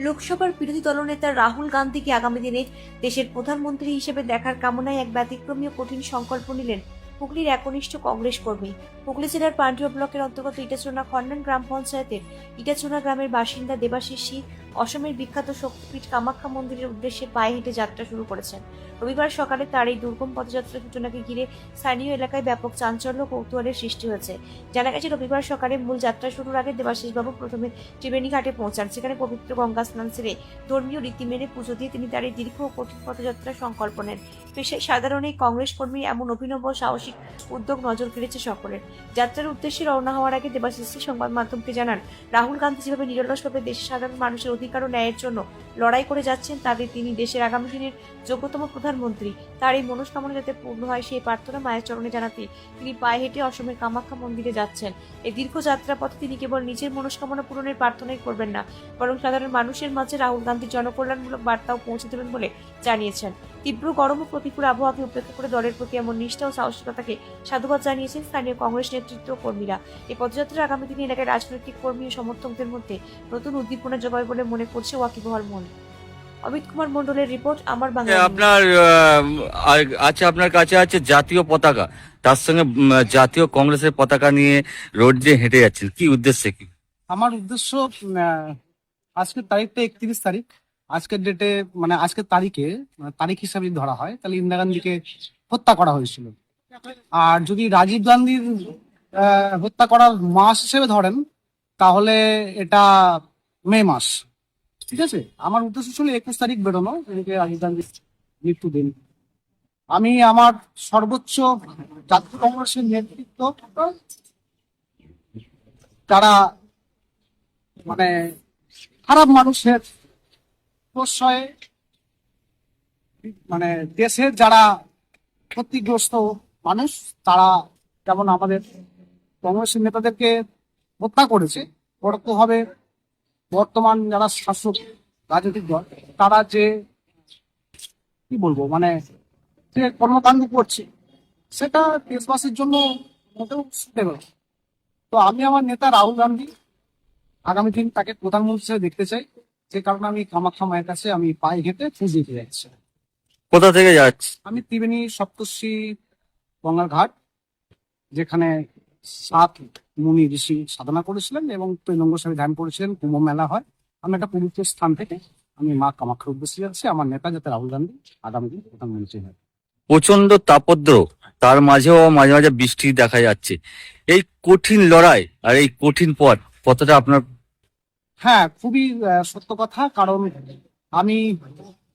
লোকসভার বিরোধী দলনেতা রাহুল গান্ধীকে আগামী দিনে দেশের প্রধানমন্ত্রী হিসেবে দেখার কামনায় এক ব্যতিক্রমী ও কঠিন সংকল্প নিলেন হুগলির একনিষ্ঠ কংগ্রেস কর্মী। হুগলি জেলার পান্ডুয়া ব্লকের অন্তর্গত ইটাচোনা খন্ডন গ্রাম পঞ্চায়েতের ইটাচোনা গ্রামের বাসিন্দা দেবাশিস সিং অসমের বিখ্যাত শক্তিপীঠ কামাখ্যা মন্দিরের উদ্দেশ্যে পায়ে হেঁটে যাত্রা শুরু করেছেন। রবিবার সকালে তার এই দুর্গম পদযাত্রার সূচনাকে ঘিরে স্থানীয় এলাকায় ব্যাপক চাঞ্চল্য ও কৌতূহলের সৃষ্টি হয়েছে। জানা গেছে, রবিবার সকালে মূল যাত্রা শুরুর আগে দেবাশিস বাবু প্রথমে ত্রিবেণী ঘাটে পৌঁছান। সেখানে পবিত্র গঙ্গা স্নান সেরে ধর্মীয় রীতি মেনে পুজো দিয়ে তিনি তার এই দীর্ঘ ও কঠিন পদযাত্রার সংকল্প নেন। পেশায় সাধারণ এই কংগ্রেস কর্মীর এমন অভিনব ও সাহসিক উদ্যোগ নজর কেড়েছে সকলের। যাত্রার উদ্দেশ্যে রওনা হওয়ার আগে দেবাশিস সংবাদ মাধ্যমকে জানান, রাহুল গান্ধী যেভাবে নিরলসভাবে দেশের সাধারণ মানুষের অধিকার ও ন্যায়ের জন্য লড়াই করে যাচ্ছেন, তাদের তিনি দেশের আগামী দিনের যোগ্যতম প্রধানমন্ত্রী। তার এই মনস্কামনা যাতে পূর্ণ হয় সেই প্রার্থনা মায়ের চরণে জানাতে তিনি পায়ে হেঁটে অসমের কামাখ্যা মন্দিরে যাচ্ছেন। এই দীর্ঘ যাত্রা পথে তিনি কেবল নিজের মনস্কামনা পূরণের প্রার্থনাই করবেন না, বরং সাধারণ মানুষের মাঝে রাহুল গান্ধীর জনকল্যাণমূলক বার্তাও পৌঁছে দেবেন বলে জানিয়েছেন। তীব্র গরম ও প্রতিকূল আবহাওয়াকে উপেক্ষা করে দলের প্রতি এমন নিষ্ঠা ও সাহসিকতাকে সাধুবাদ জানিয়েছেন স্থানীয় কংগ্রেস নেতৃত্ব ও কর্মীরা। এই পদযাত্রা আগামী দিনে এলাকায় রাজনৈতিক কর্মী ও সমর্থকদের মধ্যে নতুন উদ্দীপনা যোগাবে বলে মনে করছে ওয়াকিবহাল মন। অমিত কুমার মন্ডলের রিপোর্ট, আমার বাংলা। আপনার আছে, আপনার কাছে আছে জাতীয় পতাকা, তার সঙ্গে জাতীয় কংগ্রেসের পতাকা নিয়ে রোড দিয়ে হেঁটে যাচ্ছেন, কি উদ্দেশ্যে? কি আমার উদ্দেশ্য, আজকের তারিখটা 31 তারিখ। আজকের ডেটে মানে আজকের তারিখে তারিখ হিসাবে যদি ধরা হয় তাহলে ইন্দিরা গান্ধীকে হত্যা করা হয়েছিল। আর যদি রাজীব গান্ধীর হত্যা করার মাস হিসেবে ধরেন তাহলে এটা মে মাস। ঠিক আছে, আমার উদ্দেশ্য ছিল 21 তারিখ বেরোনো, এদিকে রাজীব গান্ধীর মৃত্যুদিন। আমি আমার সর্বোচ্চ জাতীয় কংগ্রেসের নেতৃত্ব, যারা মানে খারাপ মানুষের প্রশ্রয়ে, মানে দেশের যারা ক্ষতিগ্রস্ত মানুষ, তারা যেমন আমাদের কংগ্রেসের নেতাদেরকে হত্যা করেছে, পরোক্ষভাবে বর্তমান যারা শাসক রাজনৈতিক দল তারা যে কি বলবো মানে যে কর্মকাণ্ড করছে সেটা দেশবাসীর জন্য মোটেও সুটেবল। তো আমি আমার নেতা রাহুল গান্ধী আগামী দিন তাকে প্রধানমন্ত্রী হিসেবে দেখতে চাই, যে কারণে আমি কামাখ্যা মায়ের কাছে আমি পায়ে হেঁটে পুজো দিতে যাচ্ছি। কোথা থেকে যাচ্ছে? আমি ত্রিবেণী সপ্তর্ষি গঙ্গার ঘাট, যেখানে 7 মুনি ঋষি সাধনা করেছিলেন এবং তৈলঙ্গ সাহেব ধ্যান করেছিলেন, কুম্ভ মেলা হয়। আমি একটা পবিত্র স্থান থেকে আমি মা কামাখ্যার উদ্দেশ্যে যাচ্ছি। আমার নেতা যাতে রাহুল গান্ধী আগামী দিন প্রধানমন্ত্রী হয়। প্রচন্ড তাপদ্র, তার মাঝেও মাঝে মাঝে বৃষ্টি দেখা যাচ্ছে। এই কঠিন লড়াই আর এই কঠিন পথ, কতটা আপনার? হ্যাঁ, খুবই সত্য কথা, কারণ আমি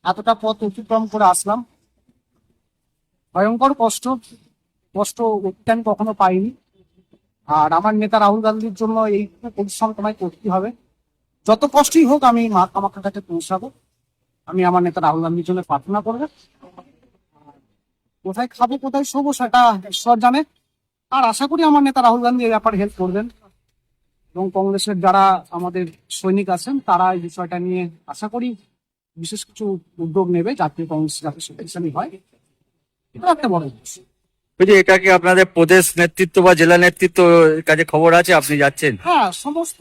এতটা পথ অতিক্রম করে আসলাম। ভয়ঙ্কর কষ্ট আমি কখনো পাইনি। আর আমার নেতা রাহুল গান্ধীর জন্য এই পরিশ্রম তোমায় করতে হবে। যত কষ্টই হোক আমি মা কামাখ্যার কাছে পৌঁছাবো। আমি আমার নেতা রাহুল গান্ধীর জন্য প্রার্থনা করবো। কোথায় খাবো কোথায় শোবো সেটা ঈশ্বর জানে। আর আশা করি আমার নেতা রাহুল গান্ধী এই ব্যাপারে হেল্প করবেন, এবং কংগ্রেসের যারা আমাদের সৈনিক আছেন তারা এই বিষয়টা নিয়ে আশা করি বিশেষ কিছু উদ্যোগ নেবে, জাতীয় কংগ্রেস যাতে শক্তিশালী হয়। এটা একটা বড় বিষয়। এটা কি আপনাদের প্রদেশ নেতৃত্ব বা জেলা নেতৃত্ব কাছে খবর আছে আপনি যাচ্ছেন? হ্যাঁ, সমস্ত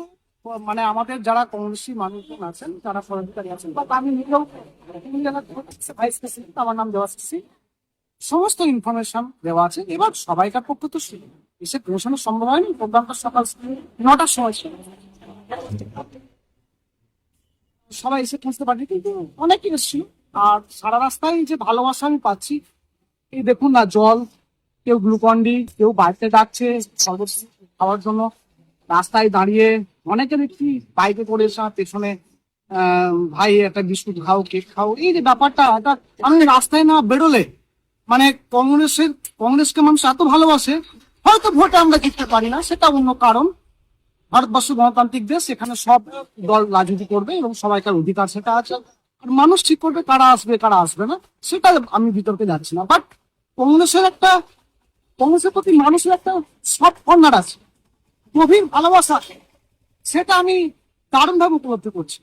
মানে আমাদের যারা কংগ্রেসী মানুষজন আছেন, যারা পদাধিকারী আছেন, বা আমি নিজেও ভাইস প্রেসিডেন্ট, আমার নাম দেবাশিস সিং, সমস্ত ইনফরমেশন দেওয়া আছে। এবার সবাইকার পক্ষে তো এসে পৌঁছানো সম্ভব হয়নি। প্রোগ্রামটা সকাল 9টার সময় ছিল, সবাই এসে পৌঁছতে পারেনি, কিন্তু অনেকে এসেছিল। আর সারা রাস্তায় যে ভালোবাসা আমি পাচ্ছি, এই দেখুন না, জল, কেউ গ্লুকন্ডি, কেউ বাড়িতে ডাকছে শরবত খাওয়ার জন্য, রাস্তায় দাঁড়িয়ে অনেকে দেখছি বাইকে করে এসে পেছনে ভাই একটা বিস্কুট খাও, কেক খাও। এই যে ব্যাপারটা, এটা আমি রাস্তায় না বেরোলে মানে কংগ্রেসকে মানুষ এত ভালোবাসে, হয়তো ভোটে আমরা জিততে পারি না, সেটা অন্য কারণ। ভারতবর্ষ গণতান্ত্রিক দেশ, এখানে সব দল রাজনীতি করবে এবং সবাইকার অধিকার সেটা আছে। আর মানুষ ঠিক করবে কারা আসবে কারা আসবে না, সেটা আমি বিতর্কে যাচ্ছি না। বাট কংগ্রেসের প্রতি মানুষের একটা সব কর্নার আছে, গভীর ভালোবাসা আছে, সেটা আমি দারুণ ভাবে উপলব্ধি করছি।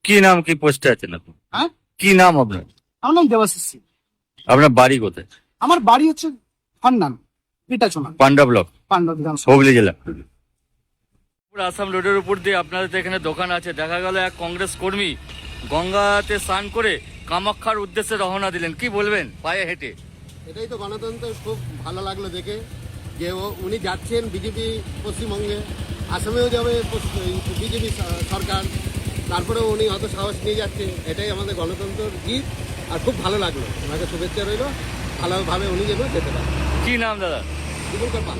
কি নাম, কি পোস্টে আছেন আপনি? হ্যাঁ, কি নাম আপনার? আমার নাম দেবাশিস সিং। আপনার বাড়ি কোথায়? আমার বাড়ি হচ্ছে খন্ডান, ইটাচোনা, পান্ডা ব্লক, পান্ডব বিধানসভা, হুগলি জেলা। আসাম রোডের উপর দিয়ে আপনাদের তো এখানে দোকান আছে, দেখা গেল এক কংগ্রেস কর্মী গঙ্গাতে স্নান করে কামাখ্যার উদ্দেশ্যে রওনা দিলেন, কি বলবেন পায়ে হেঁটে? এটাই তো গণতন্ত্র, খুব ভালো লাগলো দেখে যে উনি যাচ্ছেন বিজেপি পশ্চিমবঙ্গে, আসামেও যাবে বিজেপি সরকার, তারপরেও উনি অত সাহস নিয়ে যাচ্ছে। এটাই আমাদের গণতন্ত্রের জিত, আর খুব ভালো লাগলো। ওনাকে শুভেচ্ছা রইল, ভালোভাবে উনি যেন যেতে পারেন। কি নাম দাদা? বিপুল পাল।